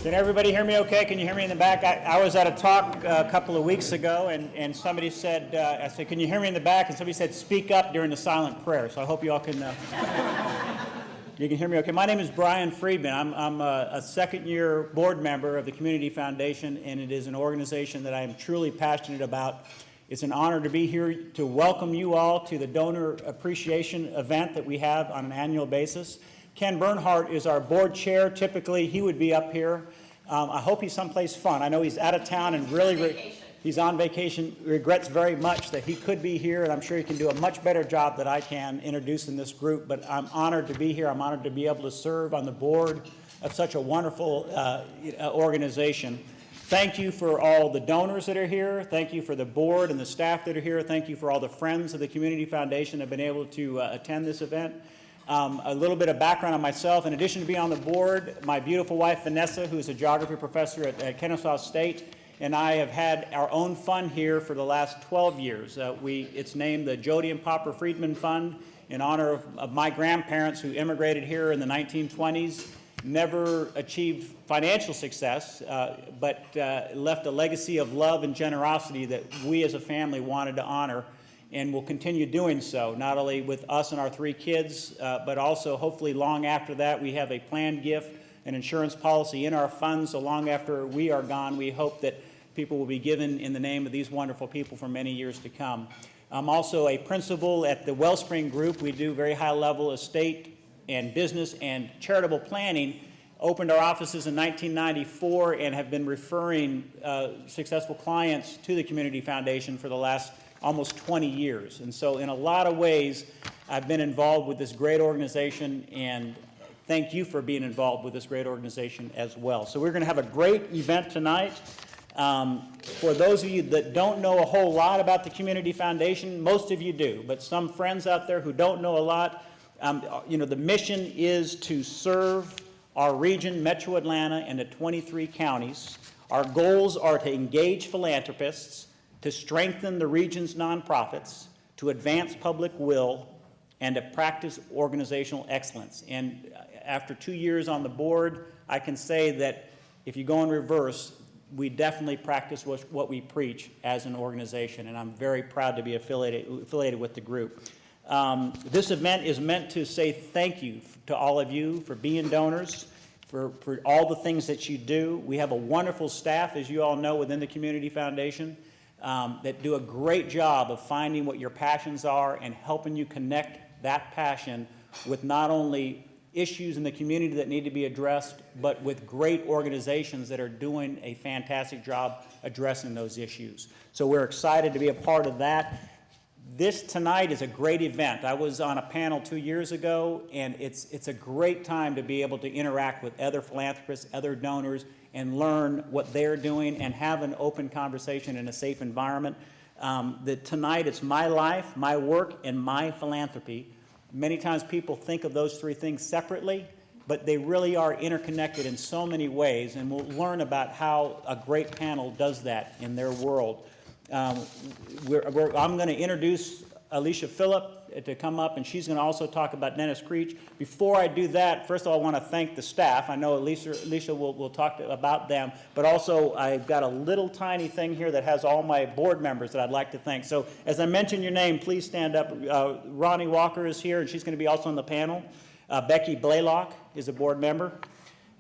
Can everybody hear me okay? Can you hear me in the back? I was at a talk a couple of weeks ago, and somebody said, I said, can you hear me in the back? And somebody said, speak up during the silent prayer. So I hope you all can, you can hear me okay. My name is Brian Friedman. I'm a second-year board member of the Community Foundation, and it is an organization that I am truly passionate about. It's an honor to be here to welcome you all to the donor appreciation event that we have on an annual basis. Ken Bernhardt is our board chair. Typically, he would be up here. I hope he's someplace fun. I know he's out of town and really he's on vacation. Regrets very much that he could be here, and I'm sure he can do a much better job than I can introducing this group. But I'm honored to be here. I'm honored to be able to serve on the board of such a wonderful organization. Thank you for all the donors that are here. Thank you for the board and the staff that are here. Thank you for all the friends of the Community Foundation that have been able to attend this event. A little bit of background on myself. In addition to being on the board, my beautiful wife, Vanessa, who's a geography professor at Kennesaw State, and I have had our own fund here for the last 12 years. It's named the Jody and Popper Friedman Fund in honor of my grandparents who immigrated here in the 1920s, never achieved financial success, but left a legacy of love and generosity that we as a family wanted to honor, and will continue doing so, not only with us and our 3 kids, but also hopefully long after that. We have a planned gift, an insurance policy in our funds, so long after we are gone, we hope that people will be given in the name of these wonderful people for many years to come. I'm also a principal at the Wellspring Group. We do very high-level estate and business and charitable planning. Opened our offices in 1994 and have been referring successful clients to the Community Foundation for the last almost 20 years. And so in a lot of ways, I've been involved with this great organization, and thank you for being involved with this great organization as well. So we're going to have a great event tonight. For those of you that don't know a whole lot about the Community Foundation, most of you do, but some friends out there who don't know a lot, the mission is to serve our region, Metro Atlanta, and the 23 counties. Our goals are to engage philanthropists, to strengthen the region's nonprofits, to advance public will, and to practice organizational excellence. And after 2 years on the board, I can say that if you go in reverse, we definitely practice what we preach as an organization, and I'm very proud to be affiliated with the group. This event is meant to say thank you to all of you for being donors, for all the things that you do. We have a wonderful staff, as you all know, within the Community Foundation. That do a great job of finding what your passions are and helping you connect that passion with not only issues in the community that need to be addressed, but with great organizations that are doing a fantastic job addressing those issues. So we're excited to be a part of that. This tonight is a great event. I was on a panel 2 years ago, and it's a great time to be able to interact with other philanthropists, other donors, and learn what they're doing and have an open conversation in a safe environment. That tonight it's my life, my work, and my philanthropy. Many times people think of those 3 things separately, but they really are interconnected in so many ways, and we'll learn about how a great panel does that in their world. I'm going to introduce Alicia Philipp to come up, and she's going to also talk about Dennis Creech. Before I do that, first of all, I want to thank the staff. I know Alicia will talk about them, but also I've got a little tiny thing here that has all my board members that I'd like to thank. So as I mention your name, please stand up. Ronnie Walker is here, and she's going to be also on the panel. Becky Blaylock is a board member.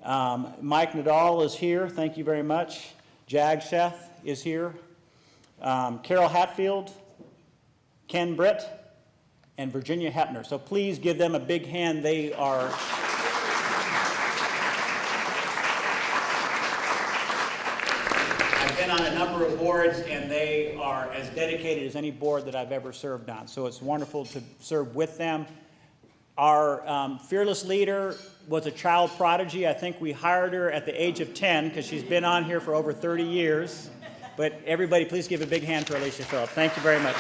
Mike Nadal is here. Thank you very much. Jag Sheth is here. Carol Hatfield, Ken Britt, and Virginia Hepner. So please give them a big hand. They are I've been on a number of boards, and they are as dedicated as any board that I've ever served on. So it's wonderful to serve with them. Our fearless leader was a child prodigy. I think we hired her at the age of 10 because she's been on here for over 30 years. But everybody, please give a big hand for Alicia Philipp. Thank you very much.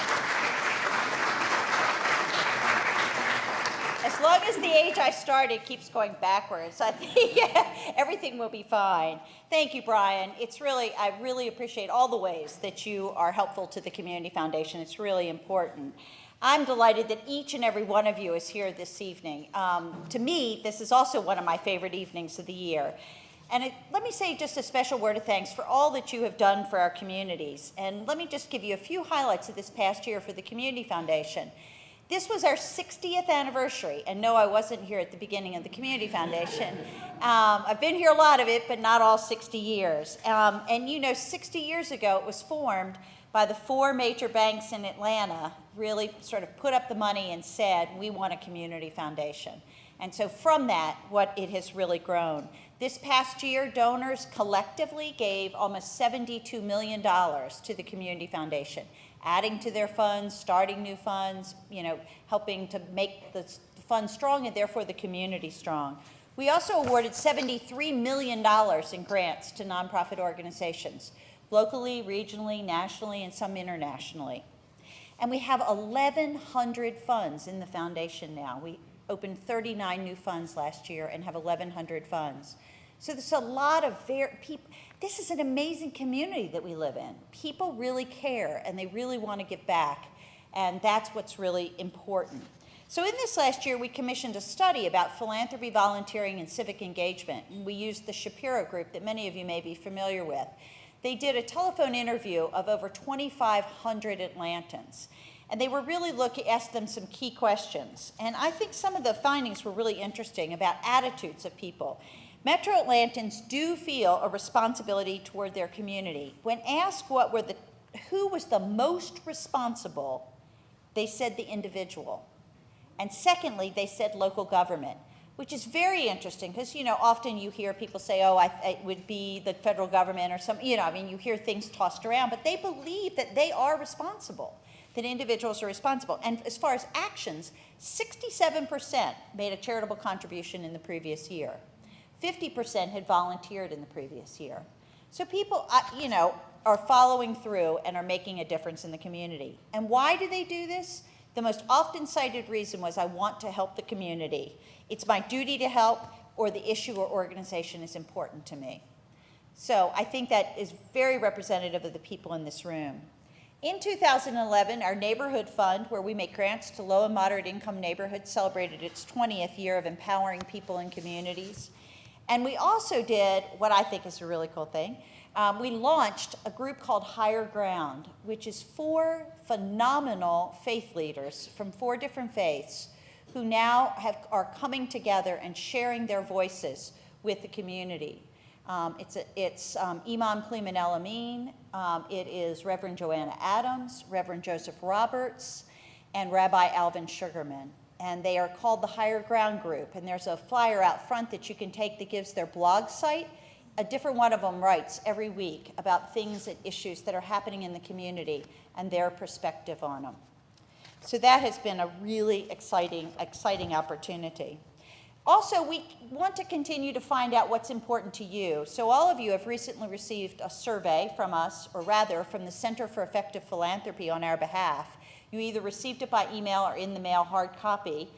As long as the age I started keeps going backwards, I think everything will be fine. Thank you, Brian. I really appreciate all the ways that you are helpful to the Community Foundation. It's really important. I'm delighted that each and every one of you is here this evening. To me, this is also one of my favorite evenings of the year. And let me say just a special word of thanks for all that you have done for our communities. And let me just give you a few highlights of this past year for the Community Foundation. This was our 60th anniversary, and no, I wasn't here at the beginning of the Community Foundation. I've been here a lot of it, but not all 60 years. And you know, 60 years ago, it was formed by the 4 major banks in Atlanta, really sort of put up the money and said, we want a community foundation. And so from that, it has really grown. This past year, donors collectively gave almost $72 million to the Community Foundation, adding to their funds, starting new funds, you know, helping to make the fund strong and therefore the community strong. We also awarded $73 million in grants to nonprofit organizations, locally, regionally, nationally, and some internationally. And we have 1,100 funds in the foundation now. We opened 39 new funds last year and have 1,100 funds. So there's a lot of people. This is an amazing community that we live in. People really care and they really want to give back, and that's what's really important. So in this last year, we commissioned a study about philanthropy, volunteering, and civic engagement. And we used the Shapiro Group that many of you may be familiar with. They did a telephone interview of over 2,500 Atlantans. And they were really asked them some key questions. And I think some of the findings were really interesting about attitudes of people. Metro Atlantans do feel a responsibility toward their community. When asked who was the most responsible, they said the individual. And secondly, they said local government, which is very interesting because, you know, often you hear people say, oh, it would be the federal government or some, you know, I mean, you hear things tossed around, but they believe that they are responsible, that individuals are responsible. And as far as actions, 67% made a charitable contribution in the previous year. 50% had volunteered in the previous year. So people, you know, are following through and are making a difference in the community. And why do they do this? The most often cited reason was, I want to help the community. It's my duty to help, or the issue or organization is important to me. So I think that is very representative of the people in this room. In 2011, our neighborhood fund, where we make grants to low and moderate income neighborhoods, celebrated its 20th year of empowering people and communities. And we also did what I think is a really cool thing. We launched a group called Higher Ground, which is 4 phenomenal faith leaders from 4 different faiths who now are coming together and sharing their voices with the community. It's Imam Clemen El Amin, it is Reverend Joanna Adams, Reverend Joseph Roberts, and Rabbi Alvin Sugarman. And they are called the Higher Ground Group. And there's a flyer out front that you can take that gives their blog site. A different one of them writes every week about things and issues that are happening in the community and their perspective on them. So that has been a really exciting opportunity. Also, we want to continue to find out what's important to you. So all of you have recently received a survey from us, or rather from the Center for Effective Philanthropy on our behalf. You either received it by email or in the mail hard copy.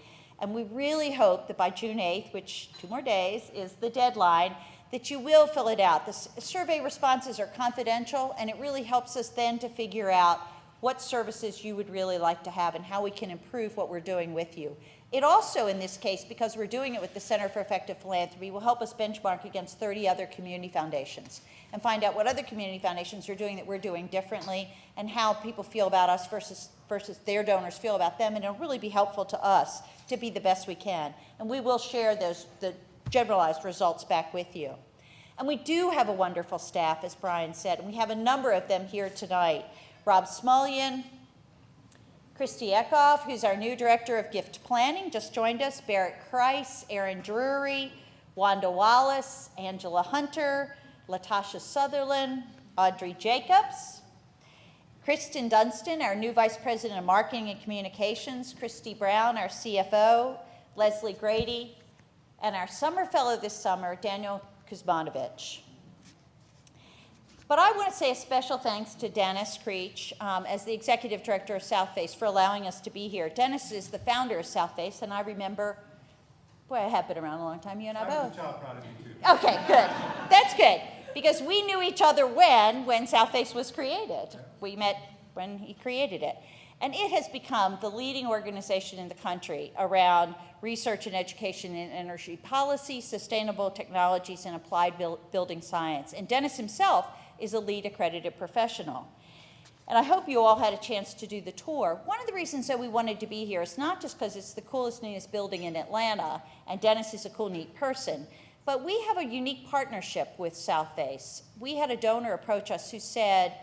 And we really hope that by June 8th, which 2 more days is the deadline, that you will fill it out. The survey responses are confidential, and it really helps us then to figure out what services you would really like to have and how we can improve what we're doing with you. It also, in this case, because we're doing it with the Center for Effective Philanthropy, will help us benchmark against 30 other community foundations and find out what other community foundations are doing that we're doing differently and how people feel about us versus their donors feel about them, and it'll really be helpful to us to be the best we can. And we will share the generalized results back with you. And we do have a wonderful staff, as Brian said, and we have a number of them here tonight. Rob Smullian, Christy Eckhoff, who's our new Director of Gift Planning, just joined us, Barrett Kreis, Aaron Drury, Wanda Wallace, Angela Hunter, Latasha Sutherland, Audrey Jacobs, Kristen Dunstan, our new Vice President of Marketing and Communications, Christy Brown, our CFO, Leslie Grady, and our summer fellow this summer, Daniel Kuzmanovich. But I want to say a special thanks to Dennis Creech as the Executive Director of Southface for allowing us to be here. Dennis is the founder of Southface, and I remember, boy, I have been around a long time, you and I both. I'm proud of you too. Okay, good. That's good. Because we knew each other when Southface was created. We met when he created it. And it has become the leading organization in the country around research and education in energy policy, sustainable technologies, and applied building science. And Dennis himself is a LEED accredited professional. And I hope you all had a chance to do the tour. One of the reasons that we wanted to be here is not just because it's the coolest, neatest building in Atlanta, and Dennis is a cool, neat person, but we have a unique partnership with South Face. We had a donor approach us who said,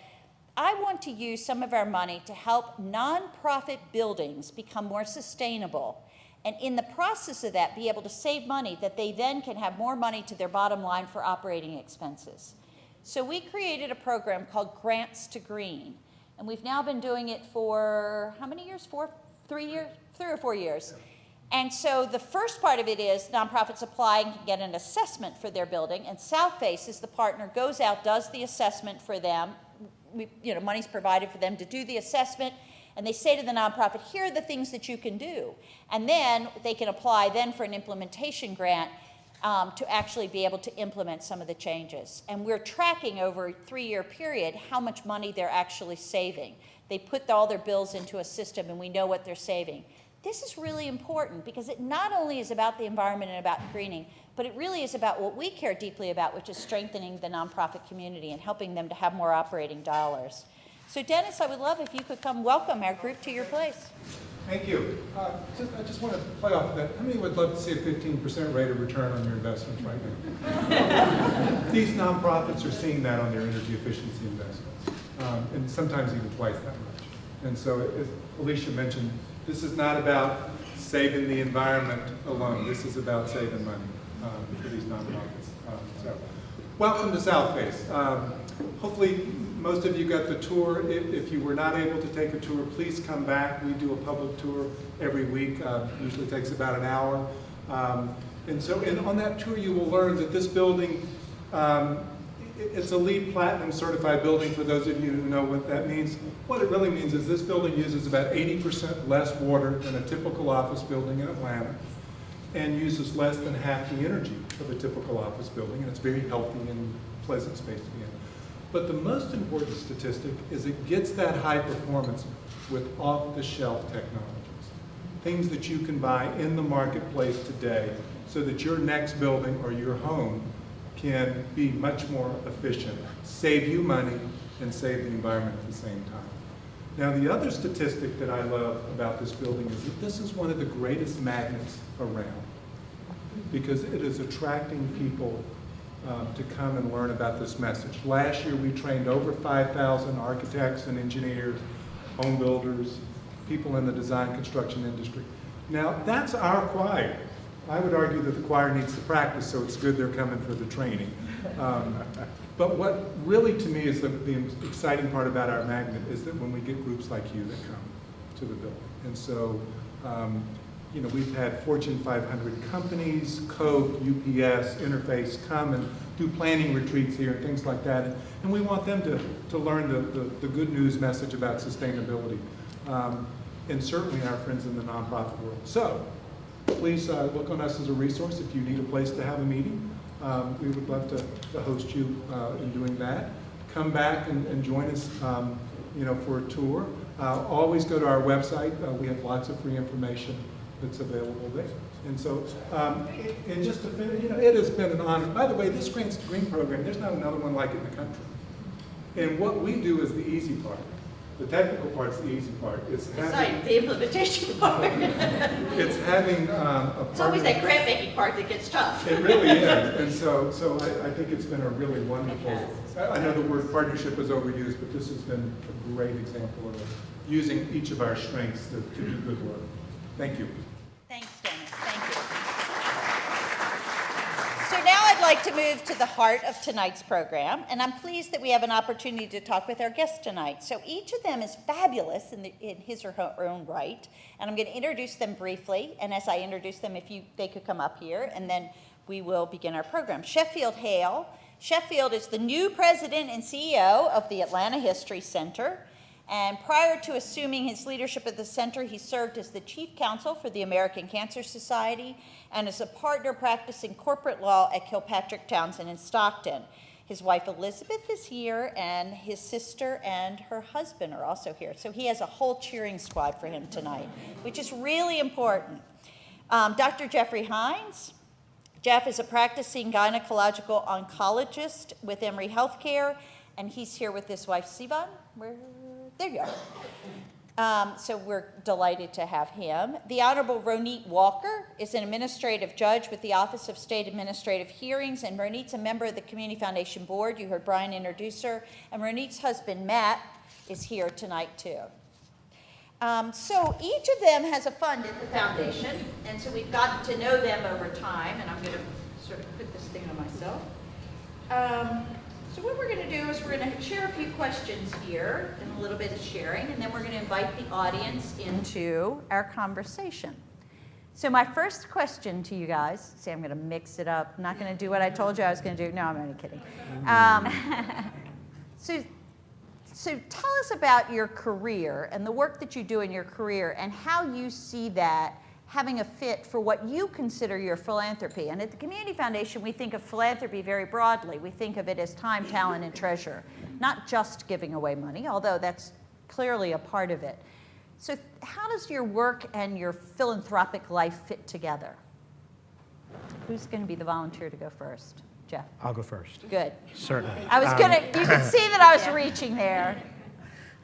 I want to use some of our money to help nonprofit buildings become more sustainable, and in the process of that, be able to save money that they then can have more money to their bottom line for operating expenses. So we created a program called Grants to Green, and we've now been doing it for how many years? 3 or 4 years. And so the first part of it is nonprofits apply and can get an assessment for their building, and South Face is the partner, goes out, does the assessment for them. Money's provided for them to do the assessment, and they say to the nonprofit, here are the things that you can do. And then they can apply then for an implementation grant to actually be able to implement some of the changes. And we're tracking over a 3-year period how much money they're actually saving. They put all their bills into a system, and we know what they're saving. This is really important because it not only is about the environment and about greening, but it really is about what we care deeply about, which is strengthening the nonprofit community and helping them to have more operating dollars. So Dennis, I would love if you could come welcome our group to your place. Thank you. I just want to play off of that. How many would love to see a 15% rate of return on your investments right now? These nonprofits are seeing that on their energy efficiency investments, and sometimes even twice that much. And so, as Alicia mentioned, this is not about saving the environment alone. This is about saving money for these nonprofits. So, welcome to South Face. Hopefully, most of you got the tour. If you were not able to take a tour, please come back. We do a public tour every week. Usually takes about an hour. And on that tour, you will learn that this building, it's a LEED Platinum certified building. For those of you who know what that means, what it really means is this building uses about 80% less water than a typical office building in Atlanta, and uses less than half the energy of a typical office building, and it's very healthy and pleasant space to be in. But the most important statistic is it gets that high performance with off-the-shelf technologies, things that you can buy in the marketplace today so that your next building or your home can be much more efficient, save you money, and save the environment at the same time. Now, the other statistic that I love about this building is that this is one of the greatest magnets around, because it is attracting people to come and learn about this message. Last year, we trained over 5,000 architects and engineers, home builders, people in the design construction industry. Now, that's our choir. I would argue that the choir needs to practice, so it's good they're coming for the training. But what really, to me, is the exciting part about our magnet is that when we get groups like you that come to the building. And so, we've had Fortune 500 companies, Coke, UPS, Interface come and do planning retreats here and things like that. And we want them to learn the good news message about sustainability. And certainly our friends in the nonprofit world. So, please look on us as a resource if you need a place to have a meeting. We would love to host you in doing that. Come back and join us for a tour. Always go to our website. We have lots of free information that's available there. And so, and just to finish, it has been an honor. By the way, this Grants to Green program, there's not another one like it in the country. And what we do is the easy part. The technical part's the easy part. It's The implementation part. It's having a partner. It's always that grant-making part that gets tough. It really is. And so I think it's been a really wonderful, I know the word partnership is overused, but this has been a great example of using each of our strengths to do good work. Thank you. Thanks, Dennis. Thank you. So now I'd like to move to the heart of tonight's program, and I'm pleased that we have an opportunity to talk with our guests tonight. So each of them is fabulous in his or her own right, and I'm going to introduce them briefly, and as I introduce them, they could come up here, and then we will begin our program. Sheffield Hale. Sheffield is the new president and CEO of the Atlanta History Center. And prior to assuming his leadership at the center, he served as the chief counsel for the American Cancer Society and as a partner practicing corporate law at Kilpatrick Townsend in Stockton. His wife Elizabeth is here, and his sister and her husband are also here. So he has a whole cheering squad for him tonight, which is really important. Dr. Jeffrey Hines. Jeff is a practicing gynecological oncologist with Emory Healthcare, and he's here with his wife, Sivan. There you are. So we're delighted to have him. The Honorable Ronit Walker is an administrative judge with the Office of State Administrative Hearings, and Ronit's a member of the Community Foundation Board. You heard Brian introduce her. And Ronit's husband, Matt, is here tonight, too. So each of them has a fund at the foundation, and so we've gotten to know them over time, and I'm going to sort of put this thing on myself. So what we're going to do is we're going to share a few questions here and a little bit of sharing, and then we're going to invite the audience into our conversation. So my first question to you guys, see, I'm going to mix it up. I'm not going to do what I told you I was going to do. No, I'm only kidding. So tell us about your career and the work that you do in your career and how you see that having a fit for what you consider your philanthropy. And at the Community Foundation, we think of philanthropy very broadly. We think of it as time, talent, and treasure, not just giving away money, although that's clearly a part of it. So how does your work and your philanthropic life fit together? Who's going to be the volunteer to go first? Jeff. I'll go first. Good. Certainly. I was going to, you could see that I was reaching there.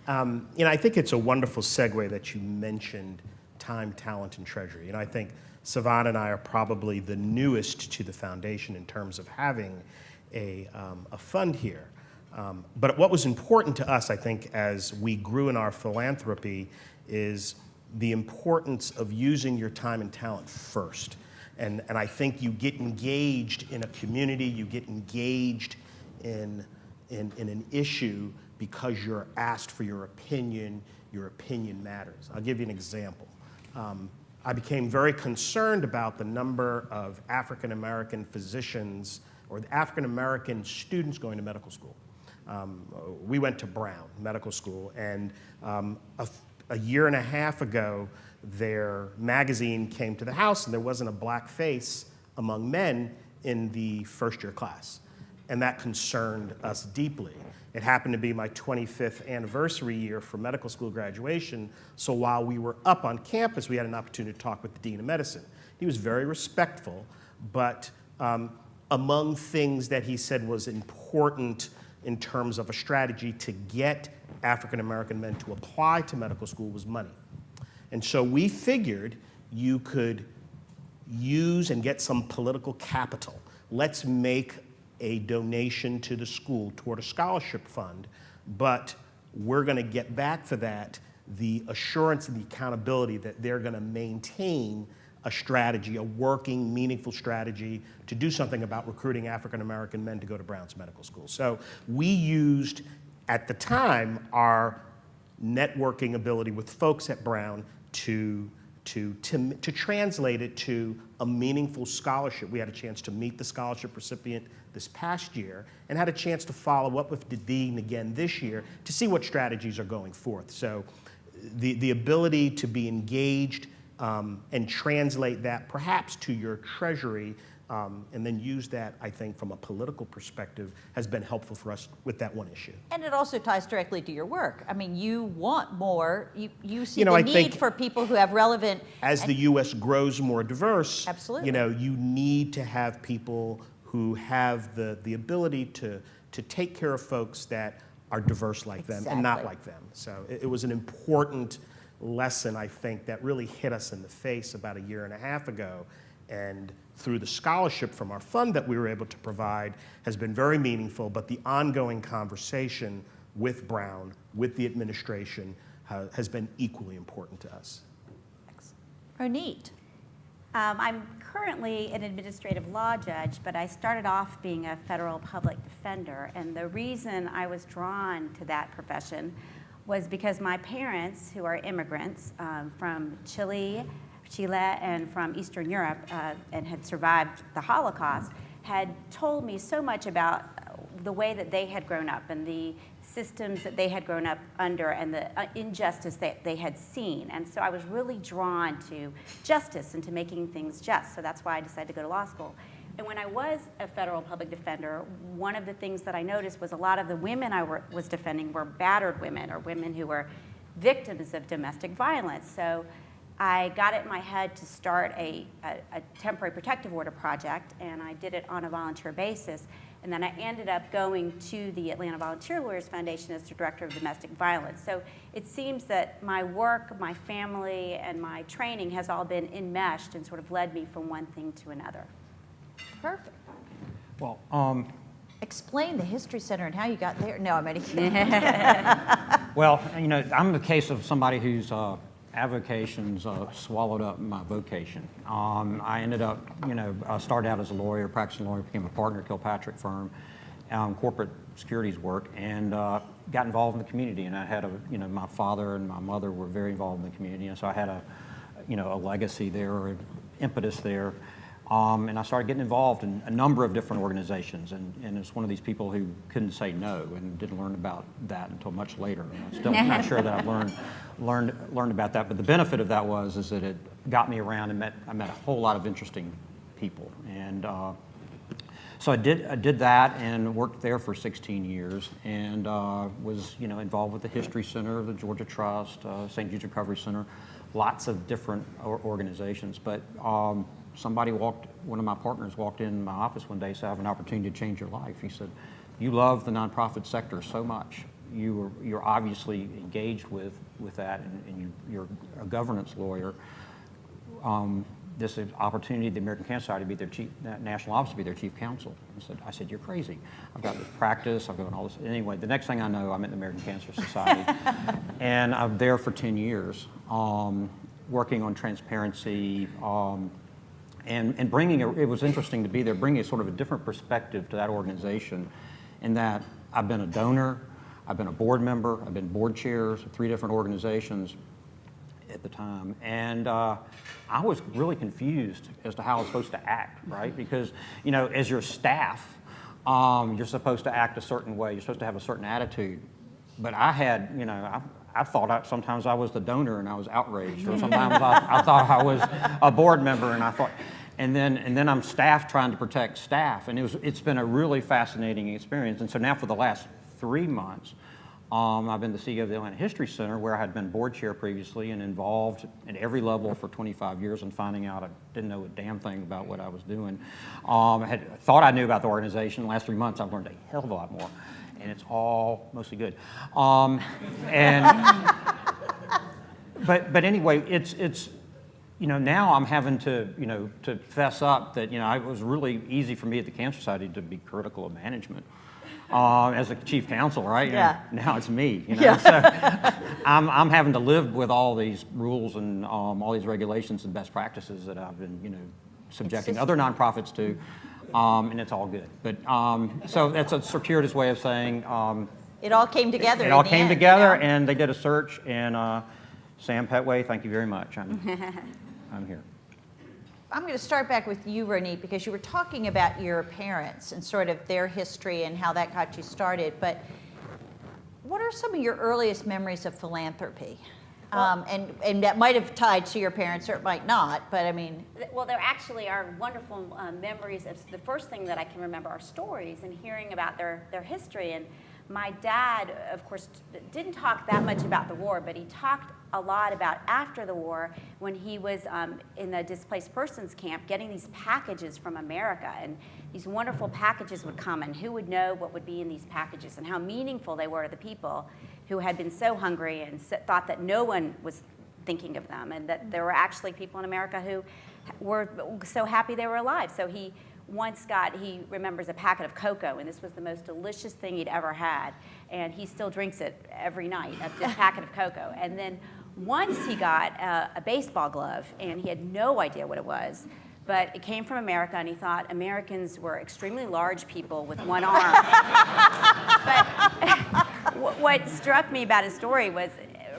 I think it's a wonderful segue that you mentioned time, talent, and treasure. I think Sivan and I are probably the newest to the foundation in terms of having a fund here. But what was important to us, I think, as we grew in our philanthropy is the importance of using your time and talent first. And I think you get engaged in a community, you get engaged in an issue because you're asked for your opinion matters. I'll give you an example. I became very concerned about the number of African American physicians or African American students going to medical school. We went to Brown Medical School, and a year and a half ago, their magazine came to the house, and there wasn't a black face among men in the first-year class. And that concerned us deeply. It happened to be my 25th anniversary year for medical school graduation, so while we were up on campus, we had an opportunity to talk with the Dean of Medicine. He was very respectful, but among things that he said was important in terms of a strategy to get African American men to apply to medical school was money. And so we figured you could use and get some political capital. Let's make a donation to the school toward a scholarship fund, but we're going to get back for that the assurance and the accountability that they're going to maintain a strategy, a working, meaningful strategy to do something about recruiting African American men to go to Brown's Medical School. So we used, at the time, our networking ability with folks at Brown to translate it to a meaningful scholarship. We had a chance to meet the scholarship recipient this past year and had a chance to follow up with the dean again this year to see what strategies are going forth. So the ability to be engaged and translate that perhaps to your treasury and then use that, I think, from a political perspective has been helpful for us with that one issue. And it also ties directly to your work. I mean, you want more, you see the need for people who have relevant... As the U.S. grows more diverse, absolutely, you need to have people who have the ability to take care of folks that are diverse like them and not like them. So it was an important lesson, I think, that really hit us in the face about a year and a half ago. And through the scholarship from our fund that we were able to provide has been very meaningful, but the ongoing conversation with Brown, with the administration, has been equally important to us. Ronit. I'm currently an administrative law judge, but I started off being a federal public defender, and the reason I was drawn to that profession was because my parents, who are immigrants from Chile, and from Eastern Europe, and had survived the Holocaust, had told me so much about the way that they had grown up and the systems that they had grown up under and the injustice that they had seen. And so I was really drawn to justice and to making things just. So that's why I decided to go to law school. And when I was a federal public defender, one of the things that I noticed was a lot of the women I was defending were battered women, or women who were victims of domestic violence. So I got it in my head to start a temporary protective order project, and I did it on a volunteer basis. And then I ended up going to the Atlanta Volunteer Lawyers Foundation as the director of domestic violence. So it seems that my work, my family, and my training has all been enmeshed and sort of led me from one thing to another. Perfect. Well, Explain the History Center and how you got there. No, I'm kidding. well, you know, I'm the case of somebody whose avocations swallowed up my vocation. I ended up, you know, I started out as a lawyer, practicing lawyer, became a partner at Kilpatrick firm, corporate securities work, and got involved in the community. And I had you know, my father and my mother were very involved in the community, and so I had you know, a legacy there, or an impetus there. And I started getting involved in a number of different organizations, and it's one of these people who couldn't say no and didn't learn about that until much later. And I'm still not sure that I've learned about that, but the benefit of that is that it got me around, and I met a whole lot of interesting people. And so I did that and worked there for 16 years, and was, you know, involved with the History Center, the Georgia Trust, St. Jude's Recovery Center, lots of different organizations. But one of my partners walked in my office one day and said, I have an opportunity to change your life. He said, you love the nonprofit sector so much. You're obviously engaged with that, and you're a governance lawyer. This is opportunity, the American Cancer Society, to be their national office, to be their chief counsel. I said, you're crazy. I've got this practice, I've got all this. Anyway, the next thing I know, I'm at the American Cancer Society, and I'm there for 10 years, working on transparency, and bringing it was interesting to be there, bringing a sort of a different perspective to that organization, in that I've been a donor, I've been a board member, I've been board chairs of 3 different organizations at the time, and I was really confused as to how I was supposed to act, right? Because, you know, as your staff, you're supposed to act a certain way, you're supposed to have a certain attitude, but I had, you know, I thought sometimes I was the donor and I was outraged, or sometimes I thought I was a board member, and I thought, and then I'm staff trying to protect staff, and it's been a really fascinating experience. And so now for the last 3 months, I've been the CEO of the Atlanta History Center, where I had been board chair previously and involved at every level for 25 years, and finding out I didn't know a damn thing about what I was doing. I had thought I knew about the organization. The last 3 months I've learned a hell of a lot more. And it's all mostly good. But anyway, it's you know, now I'm having to, you know, to fess up that, you know, it was really easy for me at the Cancer Society to be critical of management as a chief counsel, right? Yeah. And now it's me, you know. Yeah. So I'm having to live with all these rules and all these regulations and best practices that I've been, you know, subjecting other nonprofits to. And it's all good. But so that's a circuitous way of saying It all came together. it all in the came end, together, you know? and they did a search. And Sam Petway, thank you very much. I'm here. I'm going to start back with you, Ronit, because you were talking about your parents and sort of their history and how that got you started. But what are some of your earliest memories of philanthropy? And that might have tied to your parents, or it might not, but I mean... Well, there actually are wonderful memories. The first thing that I can remember are stories and hearing about their history. And my dad, of course, didn't talk that much about the war, but he talked a lot about after the war, when he was in the displaced persons camp, getting these packages from America. And these wonderful packages would come, and who would know what would be in these packages and how meaningful they were to the people who had been so hungry and thought that no one was thinking of them, and that there were actually people in America who were so happy they were alive. So he remembers a packet of cocoa, and this was the most delicious thing he'd ever had, and he still drinks it every night, this packet of cocoa. And then once he got a baseball glove, and he had no idea what it was, but it came from America, and he thought Americans were extremely large people with one arm. But what struck me about his story was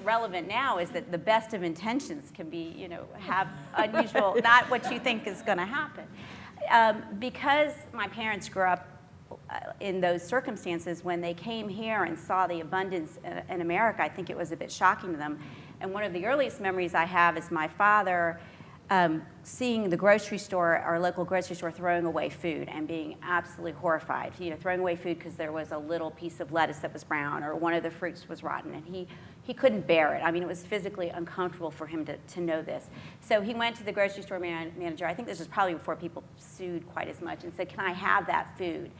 relevant now is that the best of intentions can be, you know, have unusual, not what you think is going to happen. Because my parents grew up in those circumstances, when they came here and saw the abundance in America, I think it was a bit shocking to them. And one of the earliest memories I have is my father seeing the grocery store, our local grocery store, throwing away food and being absolutely horrified. Throwing away food because there was a little piece of lettuce that was brown or one of the fruits was rotten, and he couldn't bear it. I mean, it was physically uncomfortable for him to know this. So he went to the grocery store manager. I think this was probably before people sued quite as much, and said, "Can I have that food?"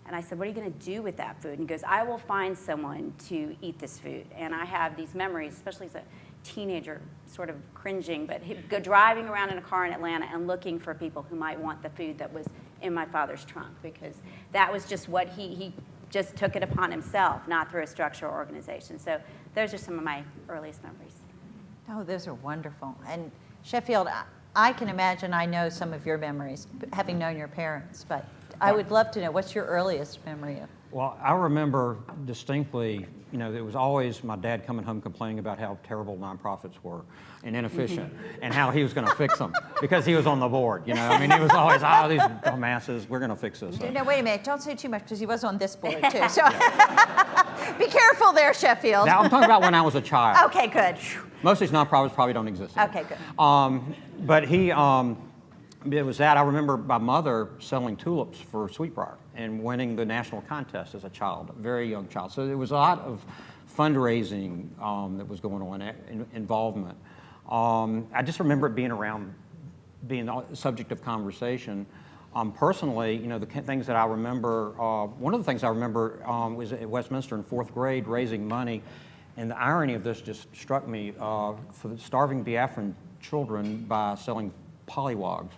And I said, "What are you going to do with that food?" And he goes, "I will find someone to eat this food." And I have these memories, especially as a teenager, sort of cringing, but driving around in a car in Atlanta and looking for people who might want the food that was in my father's trunk, because that was just what he just took it upon himself, not through a structure or organization. So those are some of my earliest memories. Oh, those are wonderful. And Sheffield, I can imagine I know some of your memories, having known your parents, but I would love to know, what's your earliest memory of? Well, I remember distinctly, it was always my dad coming home complaining about how terrible nonprofits were and inefficient and how he was going to fix them because he was on the board, I mean, he was always, these dumbasses, we're going to fix this. No, wait a minute, don't say too much because he was on this board too. So be careful there, Sheffield. Now, I'm talking about when I was a child. Okay, good. Most of these nonprofits probably don't exist anymore. Okay, good. But it was that I remember my mother selling tulips for Sweetbriar and winning the national contest as a child, a very young child. So there was a lot of fundraising that was going on, involvement. I just remember it being around, being the subject of conversation. Personally, the things that I remember, one of the things I remember was at Westminster in 4th grade raising money, and the irony of this just struck me, for the starving Biafran children by selling pollywogs.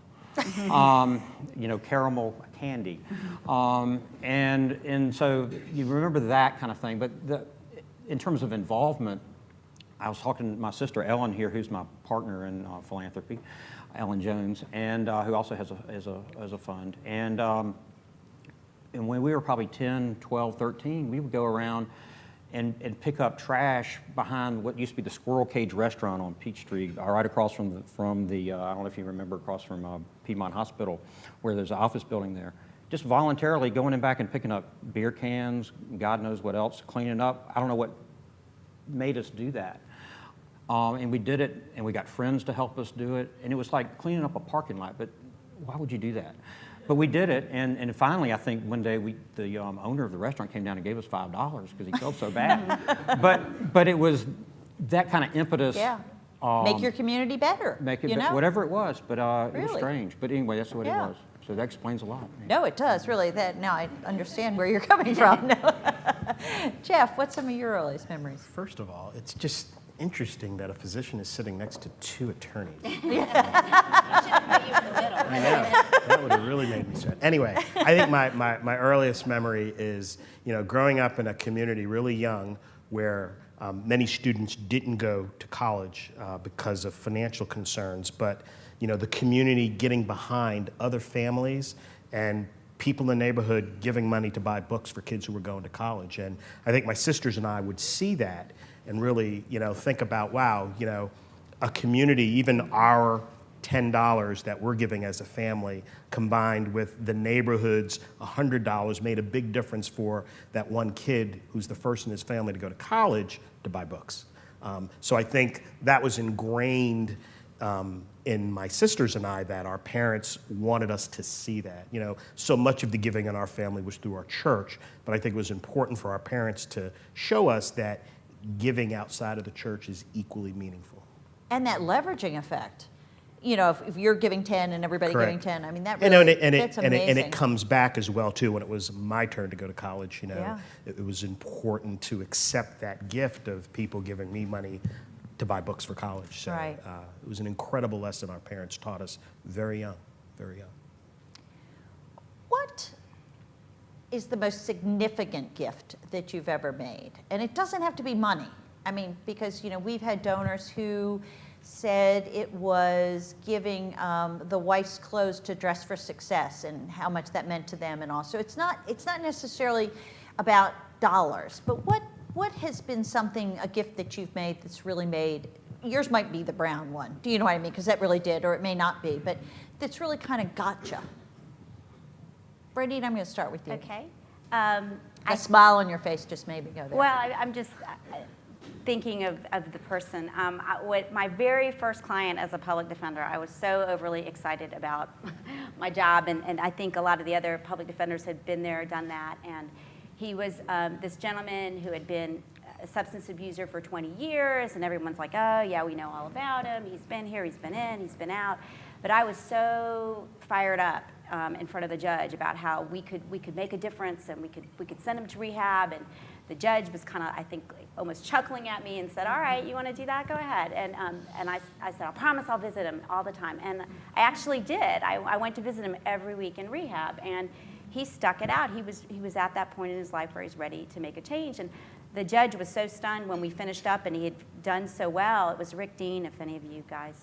Caramel candy. And so you remember that kind of thing. But in terms of involvement, I was talking to my sister Ellen here, who's my partner in philanthropy, Ellen Jones, and who also has a fund. And when we were probably 10, 12, 13, we would go around and pick up trash behind what used to be the Squirrel Cage restaurant on Peachtree, right across from the I don't know if you remember, across from Piedmont Hospital, where there's an office building there. Just voluntarily going in back and picking up beer cans, God knows what else, cleaning up. I don't know what made us do that. And we did it, and we got friends to help us do it, and it was like cleaning up a parking lot, but why would you do that? But we did it, and finally, I think one day the owner of the restaurant came down and gave us $5 because he felt so bad. but it was that kind of impetus. Yeah. Make your community better. Make it whatever it was, but it was Really? strange. But anyway, that's what it Yeah. was. So that explains a lot. No, it does, really. Now I understand where you're coming from. Jeff, what's some of your earliest memories? First of all, it's just interesting that a physician is sitting next to two attorneys. I know. That would have really made me sad. Anyway, I think my earliest memory is, growing up in a community really young where many students didn't go to college because of financial concerns, but, the community getting behind other families and people in the neighborhood giving money to buy books for kids who were going to college. And I think my sisters and I would see that and really, think about, wow, a community, even our $10 that we're giving as a family, combined with the neighborhood's $100, made a big difference for that one kid who's the first in his family to go to college to buy books. So I think that was ingrained in my sisters and I, that our parents wanted us to see that. So much of the giving in our family was through our church, but I think it was important for our parents to show us that giving outside of the church is equally meaningful. And that leveraging effect. If you're giving 10 and everybody Correct. giving 10, I mean, that really, that's amazing. And it comes back as well, too, when it was my turn to go to college. Yeah. It was important to accept that gift of people giving me money to buy books for college. So Right. It was an incredible lesson our parents taught us very young, very young. What is the most significant gift that you've ever made? And it doesn't have to be money. I mean, because, we've had donors who said it was giving the wife's clothes to Dress for Success and how much that meant to them, and also it's not necessarily about dollars, but what has been a gift that you've made that's really made, yours might be the brown one, do you know what I mean? Because that really did, or it may not be, but that's really kind of gotcha. Brady, I'm going to start with you. Okay. A smile on your face just made me go there. Well, I'm just, thinking of the person. My very first client as a public defender, I was so overly excited about my job, and I think a lot of the other public defenders had been there, done that. And he was this gentleman who had been a substance abuser for 20 years, and everyone's like, oh, yeah, we know all about him. He's been here, he's been in, he's been out. But I was so fired up in front of the judge about how we could make a difference, and we could send him to rehab. And the judge was kind of, I think, almost chuckling at me and said, all right, you want to do that? Go ahead. And I said, I promise I'll visit him all the time. And I actually did. I went to visit him every week in rehab, and he stuck it out. He was at that point in his life where he's ready to make a change. And the judge was so stunned when we finished up and he had done so well. It was Rick Dean, if any of you guys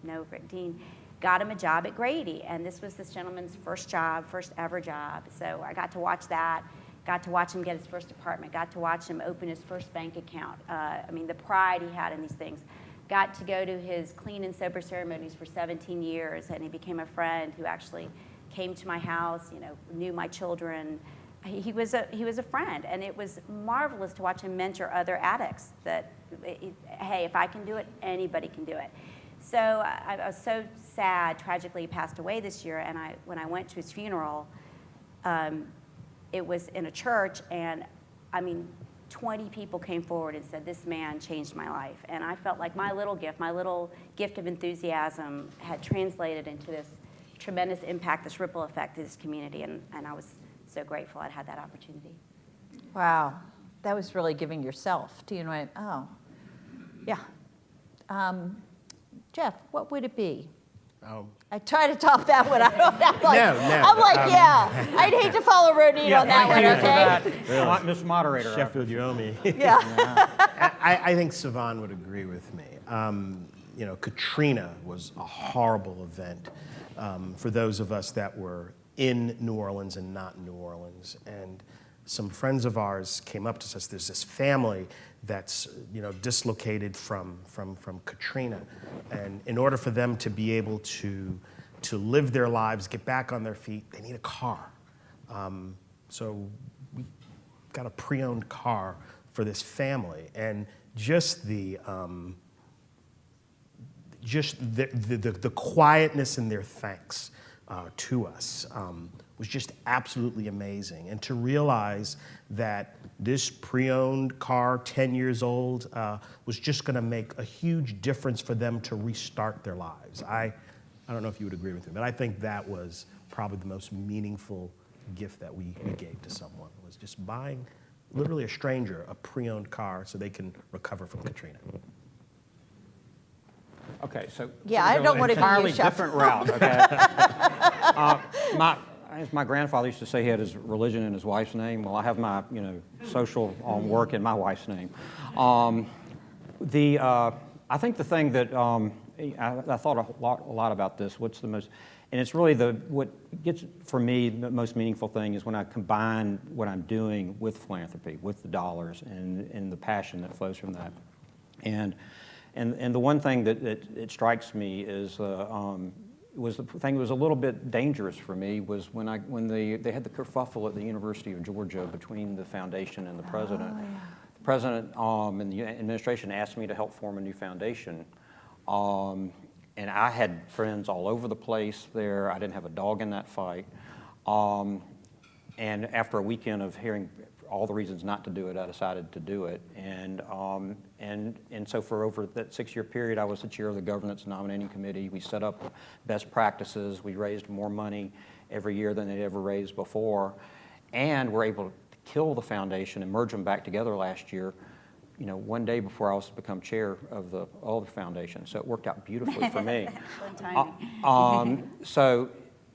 know Rick Dean, got him a job at Grady. And this was this gentleman's first ever job. So I got to watch that, got to watch him get his first apartment, got to watch him open his first bank account. I mean, the pride he had in these things. Got to go to his clean and sober ceremonies for 17 years, and he became a friend who actually came to my house, knew my children. He was a friend, and it was marvelous to watch him mentor other addicts that, hey, if I can do it, anybody can do it. So I was so sad, tragically he passed away this year, and when I went to his funeral, it was in a church, and 20 people came forward and said, this man changed my life. And I felt like my little gift of enthusiasm had translated into this tremendous impact, this ripple effect to this community, and I was so grateful I'd had that opportunity. Wow, that was really giving yourself. Do you know? Oh, yeah. Jeff, what would it be? I try to top that one. I don't know. I'm like, yeah. I'd hate to follow Ronit on that one. Okay. Really? Miss Moderator. Sheffield, you owe me. Yeah. I think Savan would agree with me. Katrina was a horrible event for those of us that were in New Orleans and not in New Orleans. And some friends of ours came up to us. There's this family that's dislocated from Katrina, and in order for them to be able to live their lives, get back on their feet, they need a car. So we got a pre-owned car for this family, and just the quietness in their thanks to us was just absolutely amazing. And to realize that this pre-owned car, 10 years old, was just going to make a huge difference for them to restart their lives. I don't know if you would agree with me, but I think that was probably the most meaningful gift that we gave to someone, was just buying, literally a stranger, a pre-owned car so they can recover from Katrina. Okay, so Yeah, I don't want to be entirely you, Chef. different route. Okay. As my grandfather used to say, he had his religion in his wife's name. Well, I have my social work in my wife's name. I think the thing that I thought a lot about this. What's the most, and it's really what gets for me the most meaningful thing is when I combine what I'm doing with philanthropy, with the dollars, and the passion that flows from that. And the one thing that it strikes me is was the thing that was a little bit dangerous for me was when they had the kerfuffle at the University of Georgia between the foundation and the president. Oh, yeah. The president and the administration asked me to help form a new foundation. And I had friends all over the place there. I didn't have a dog in that fight. And after a weekend of hearing all the reasons not to do it, I decided to do it. And so for over that 6-year period, I was the chair of the governance nominating committee. We set up best practices. We raised more money every year than they'd ever raised before. And we're able to kill the foundation and merge them back together last year, one day before I was to become chair of the other foundation. So it worked out beautifully for me.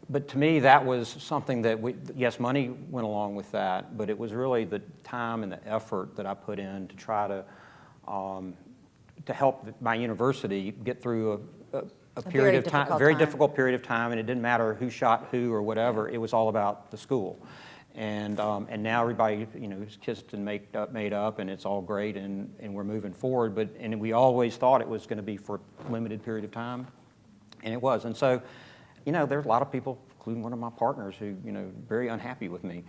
But to me, that was something that yes, money went along with that, but it was really the time and the effort that I put in to try to help my university get through a period of time, very difficult period of time, and it didn't matter who shot who or whatever. It was all about the school, and now everybody is kissed and made up, and it's all great, and we're moving forward. And we always thought it was going to be for a limited period of time, and it was, and so. There's a lot of people, including one of my partners, who, very unhappy with me.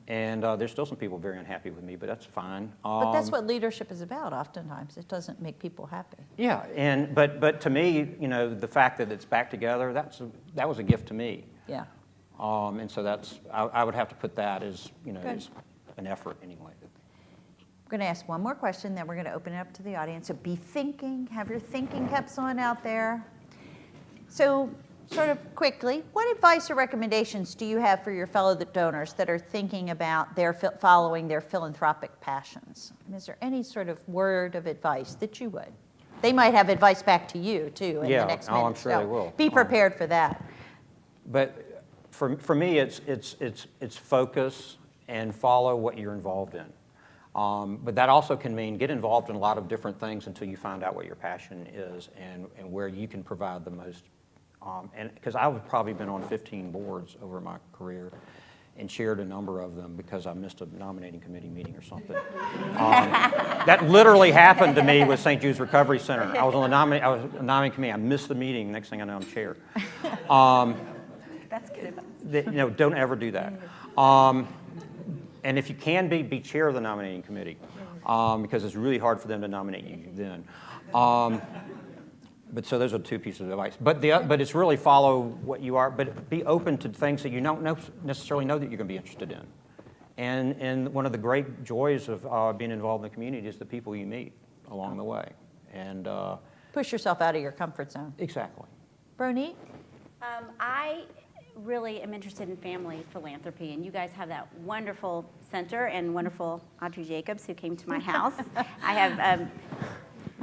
And there's still some people very unhappy with me, but that's fine. But that's what leadership is about oftentimes. It doesn't make people happy. Yeah, but to me, the fact that it's back together, that was a gift to me. Yeah. And so I would have to put that as, as an effort anyway. We're going to ask one more question, then we're going to open it up to the audience. So be thinking, have your thinking caps on out there. So sort of quickly, what advice or recommendations do you have for your fellow donors that are thinking about following their philanthropic passions? Is there any sort of word of advice that you would? They might have advice back to you, too, in the next minute. I'm sure they will. Be prepared for that. But for me, it's focus and follow what you're involved in. But that also can mean get involved in a lot of different things until you find out what your passion is and where you can provide the most. And because I've probably been on 15 boards over my career and chaired a number of them because I missed a nominating committee meeting or something. That literally happened to me with St. Jude's Recovery Center. I was on the nominating committee. I missed the meeting. Next thing I know, I'm chair. That's good advice. Don't ever do that. And if you can be chair of the nominating committee, because it's really hard for them to nominate you then. But so those are two pieces of advice. But it's really follow what you are, but be open to things that you don't necessarily know that you're going to be interested in. And one of the great joys of being involved in the community is the people you meet along the way. And Push yourself out of your comfort zone. exactly. Ronit? I really am interested in family philanthropy, and you guys have that wonderful center and wonderful Audrey Jacobs who came to my house. I have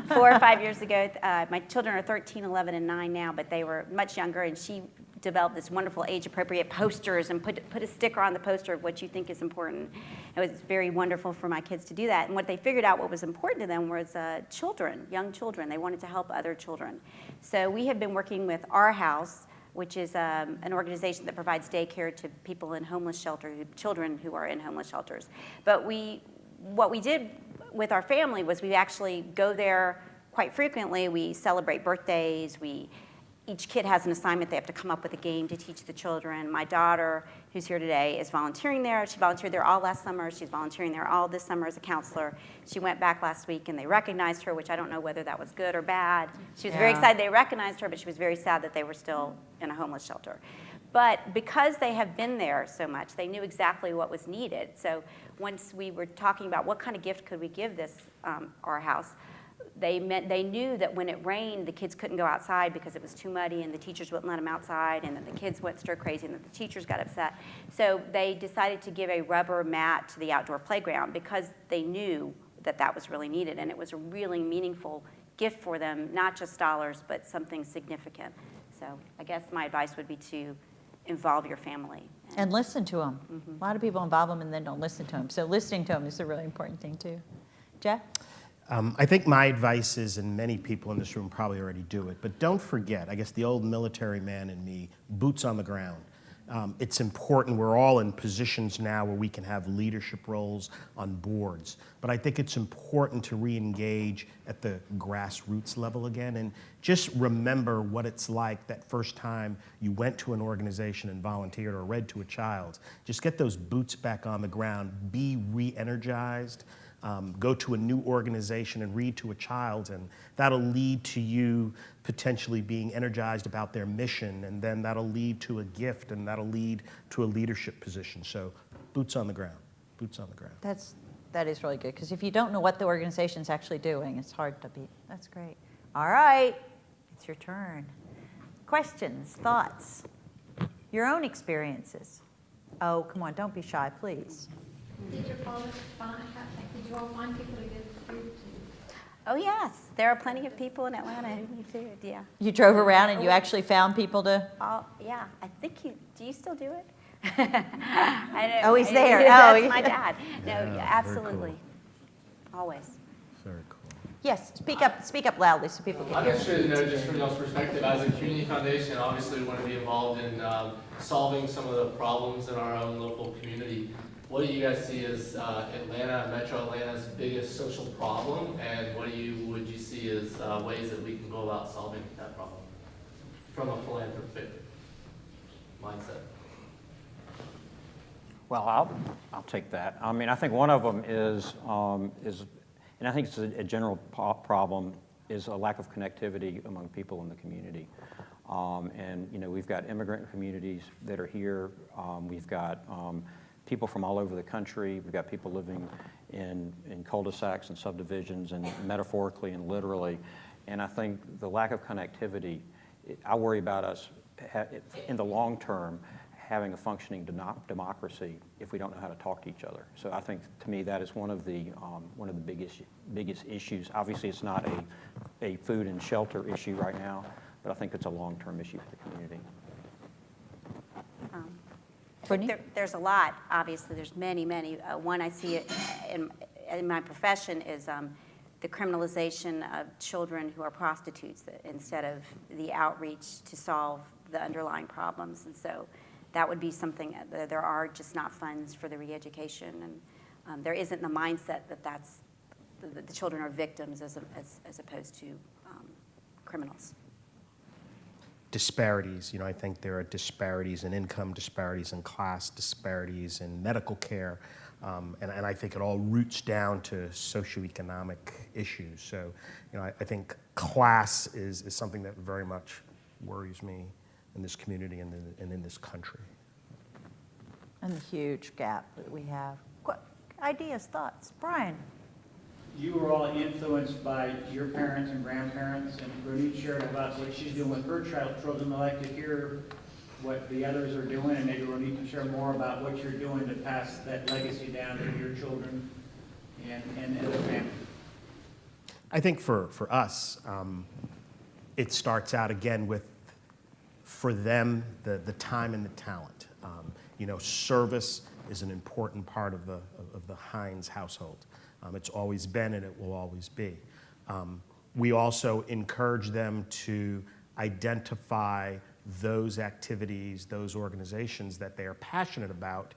4 or 5 years ago, my children are 13, 11, and 9 now, but they were much younger, and she developed this wonderful age-appropriate posters and put a sticker on the poster of what you think is important. It was very wonderful for my kids to do that. And what they figured out what was important to them was children, young children. They wanted to help other children. So we have been working with Our House, which is an organization that provides daycare to people in homeless shelters, children who are in homeless shelters. But what we did with our family was we actually go there quite frequently. We celebrate birthdays. Each kid has an assignment. They have to come up with a game to teach the children. My daughter, who's here today, is volunteering there. She volunteered there all last summer. She's volunteering there all this summer as a counselor. She went back last week, and they recognized her, which I don't know whether that was good or bad. She was very excited they recognized her, but she was very sad that they were still in a homeless shelter. But because they have been there so much, they knew exactly what was needed. So once we were talking about what kind of gift could we give this Our House, they knew that when it rained, the kids couldn't go outside because it was too muddy, and the teachers wouldn't let them outside, and then the kids went stir crazy, and then the teachers got upset. So they decided to give a rubber mat to the outdoor playground because they knew that that was really needed, and it was a really meaningful gift for them, not just dollars, but something significant. So I guess my advice would be to involve your family. And listen to them. Mm-hmm. A lot of people involve them and then don't listen to them. So listening to them is a really important thing, too. Jeff? I think my advice is, and many people in this room probably already do it, but don't forget, I guess the old military man in me, boots on the ground. It's important. We're all in positions now where we can have leadership roles on boards. But I think it's important to re-engage at the grassroots level again and just remember what it's like that first time you went to an organization and volunteered or read to a child. Just get those boots back on the ground. Be re-energized. Go to a new organization and read to a child, and that'll lead to you potentially being energized about their mission, and then that'll lead to a gift, and that'll lead to a leadership position. So boots on the ground, boots on the ground. That is really good, because if you don't know what the organization's actually doing, it's hard to beat. That's great. All right, it's your turn. Questions, thoughts, your own experiences. Oh, come on, don't be shy, please. Did you all find people to give food to? Oh, yes. There are plenty of people in Atlanta who need food, yeah. You drove around and you actually found people to... Oh, yeah. I think do you still do it? I know, Oh, he's there. That's Oh, my dad. No, Yeah, yeah, absolutely. Always. Very cool. Yes, speak up loudly so people can I'm hear. interested to know, just from y'all's perspective, as a community foundation, obviously we want to be involved in solving some of the problems in our own local community. What do you guys see as Metro Atlanta's biggest social problem, and what would you see as ways that we can go about solving that problem from a philanthropic mindset? Well, I'll take that. I mean, I think one of them is and I think it's a general problem, is a lack of connectivity among people in the community. And, you know, we've got immigrant communities that are here. We've got people from all over the country. We've got people living in cul-de-sacs and subdivisions, and metaphorically and literally. And I think the lack of connectivity, I worry about us in the long term having a functioning democracy if we don't know how to talk to each other. So I think, to me, that is one of the biggest issues. Obviously, it's not a food and shelter issue right now, but I think it's a long-term issue for the community. There's a lot, obviously, there's many. One I see it in my profession is the criminalization of children who are prostitutes instead of the outreach to solve the underlying problems. And so that would be something, there are just not funds for the re-education, and there isn't the mindset that the children are victims as opposed to criminals. Disparities, you know, I think there are disparities in income, disparities in class, disparities in medical care, and I think it all roots down to socioeconomic issues. So, you know, I think class is something that very much worries me in this community and in this country. And the huge gap that we have. Ideas, thoughts? Brian? You were all influenced by your parents and grandparents, and Ronit shared about what she's doing with her children. I'd like to hear what the others are doing, and maybe Ronit can share more about what you're doing to pass that legacy down to your children and their family. I think for us, it starts out again with, for them, the time and the talent. You know, service is an important part of the Hines household. It's always been, and it will always be. We also encourage them to identify those activities, those organizations that they are passionate about,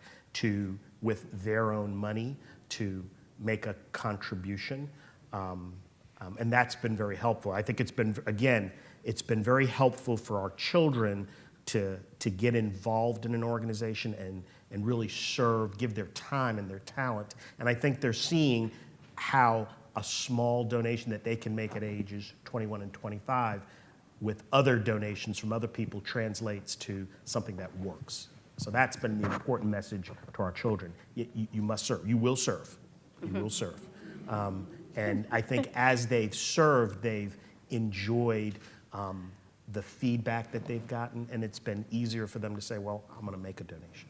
with their own money, to make a contribution. And that's been very helpful. I think it's been very helpful for our children to get involved in an organization and really serve, give their time and their talent. And I think they're seeing how a small donation that they can make at ages 21 and 25 with other donations from other people translates to something that works. So that's been the important message to our children. You must serve. You will serve. You will serve. And I think as they've served, they've enjoyed the feedback that they've gotten, and it's been easier for them to say, well, I'm going to make a donation.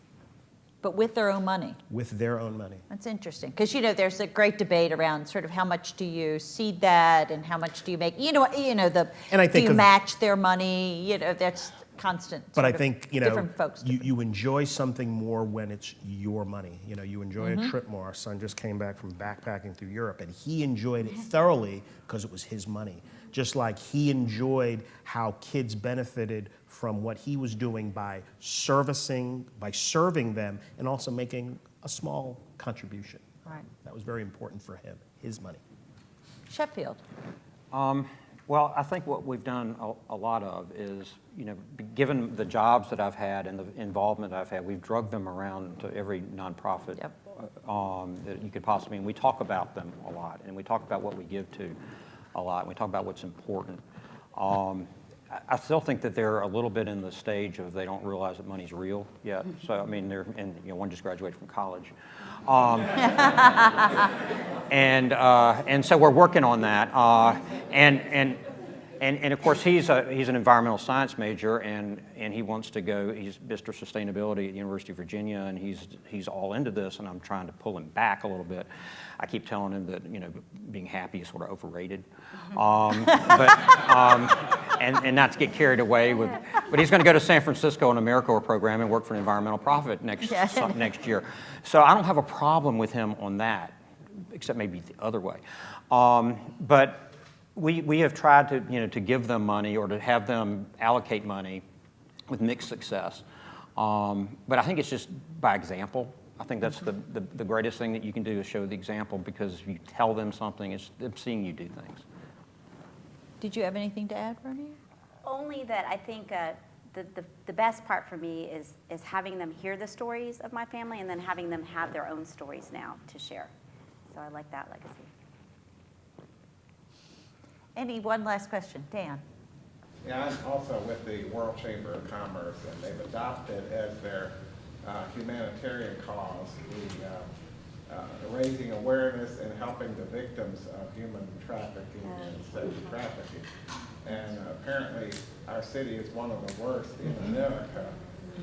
But with their own money. With their own money. That's interesting, because you know there's a great debate around sort of how much do you seed that and how much do you make. And I think do you match their money? You know, that's constant. But I think different folks. You enjoy something more when it's your money. You know, you enjoy a trip more. Our son just came back from backpacking through Europe, and he enjoyed it thoroughly because it was his money. Just like he enjoyed how kids benefited from what he was doing by serving them, and also making a small contribution. Right. That was very important for him, his money. Sheffield. Well, I think what we've done a lot of is, you know, given the jobs that I've had and the involvement I've had, we've drugged them around to every nonprofit that you could possibly, and we talk about them a lot, and we talk about what we give to a lot, and we talk about what's important. I still think that they're a little bit in the stage of they don't realize that money's real yet. So, I mean, one just graduated from college. And so we're working on that. And of course, he's an environmental science major, and he wants to go. He's Mr. Sustainability at the University of Virginia, and he's all into this. And I'm trying to pull him back a little bit. I keep telling him that being happy is sort of overrated, and not to get carried away with. But he's going to go to San Francisco on an AmeriCorps program and work for an environmental profit next year. So I don't have a problem with him on that, except maybe the other way. But we have tried to give them money or to have them allocate money with mixed success. But I think it's just by example. I think that's the greatest thing that you can do is show the example, because if you tell them something, it's them seeing you do things. Did you have anything to add, Ronit? Only that I think the best part for me is having them hear the stories of my family and then having them have their own stories now to share. So I like that legacy. One last question? Dan? Yeah, I'm also with the World Chamber of Commerce, and they've adopted as their humanitarian cause the raising awareness and helping the victims of human trafficking and sex trafficking. And apparently our city is one of the worst in America.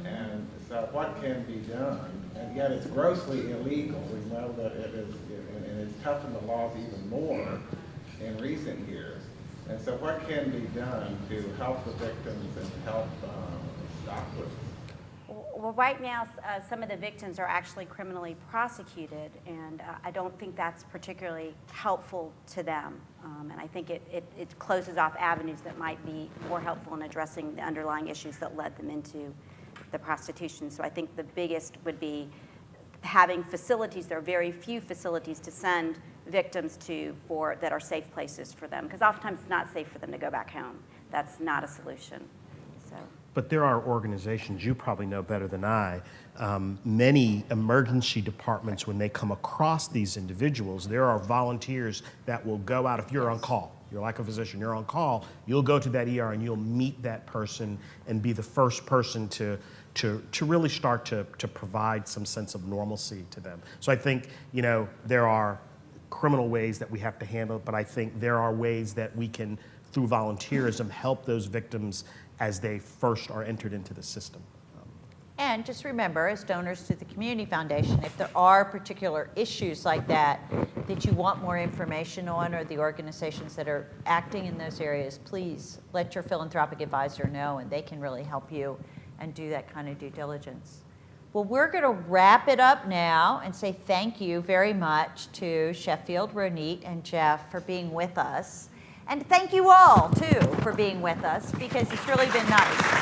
And so what can be done? And yet it's grossly illegal. We know that it is, and it's toughened the laws even more in recent years. And so what can be done to help the victims and help stop this? Well, right now, some of the victims are actually criminally prosecuted, and I don't think that's particularly helpful to them. And I think it closes off avenues that might be more helpful in addressing the underlying issues that led them into the prostitution. So I think the biggest would be having facilities. There are very few facilities to send victims to that are safe places for them, because oftentimes it's not safe for them to go back home. That's not a solution. So. But there are organizations, you probably know better than I, many emergency departments, when they come across these individuals, there are volunteers that will go out. If you're on call, you're like a physician, you're on call, you'll go to that ER and you'll meet that person and be the first person to really start to provide some sense of normalcy to them. So I think, there are criminal ways that we have to handle it, but I think there are ways that we can, through volunteerism, help those victims as they first are entered into the system. And just remember, as donors to the Community Foundation, if there are particular issues like that you want more information on, or the organizations that are acting in those areas, please let your philanthropic advisor know, and they can really help you and do that kind of due diligence. Well, we're going to wrap it up now and say thank you very much to Sheffield, Ronit, and Jeff for being with us. And thank you all, too, for being with us, because it's really been nice.